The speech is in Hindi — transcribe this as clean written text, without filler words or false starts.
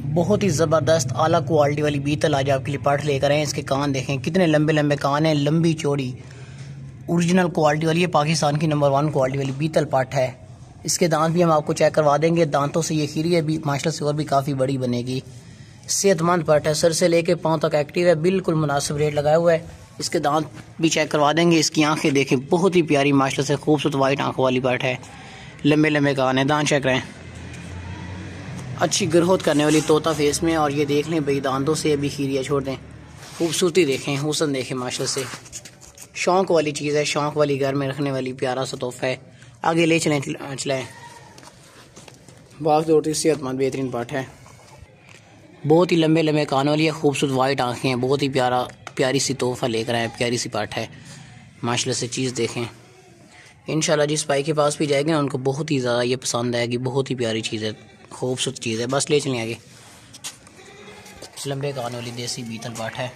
बहुत ही ज़बरदस्त आला क्वालिटी वाली बीतल आज आपके लिए पाठ लेकर आए। इसके कान देखें कितने लंबे लंबे कान हैं, लंबी चौड़ी ओरिजिनल क्वालिटी वाली है। पाकिस्तान की नंबर 1 क्वालिटी वाली बीतल पाठ है। इसके दांत भी हम आपको चेक करवा देंगे। दांतों से ये खीरी है भी माशाल्लाह से और भी काफ़ी बड़ी बनेगी। सेहतमंद पाठ है, सर से लेके पाँव तक एक्टिव है, बिल्कुल मुनासिब रेट लगाया हुआ है। इसके दांत भी चेक करवा देंगे। इसकी आंखें देखें, बहुत ही प्यारी माशाल्लाह से खूबसूरत वाइट आंखों वाली पाठ है। लंबे लंबे कान है, दांत चेक करें, अच्छी ग्रोथ करने वाली तोता फेस में। और ये देख लें भाई, दांतों से अभी खीरिया छोड़ दें, खूबसूरती देखें, हुस्न देखें, माशाल्लाह से शौक़ वाली चीज़ है, शौक़ वाली घर में रखने वाली प्यारा सा तोहफा है। आगे ले चलाएँ। बात दौड़ती सेहतमंद बेहतरीन पाठ है, बहुत ही लंबे लंबे कान वाली है, खूबसूरत वाइट आँखें हैं, बहुत ही प्यारी सी तोहफा लेकर आए, प्यारी सी पाठ है माशाल्लाह से। चीज़ देखें, इंशाल्लाह जिस भाई के पास भी जाएगी ना उनको बहुत ही ज़्यादा ये पसंद आएगी। बहुत ही प्यारी चीज़ है, खूबसूरत चीज़ है। बस ले चलें आगे। लंबे कान वाली देसी बीतल पाठ है।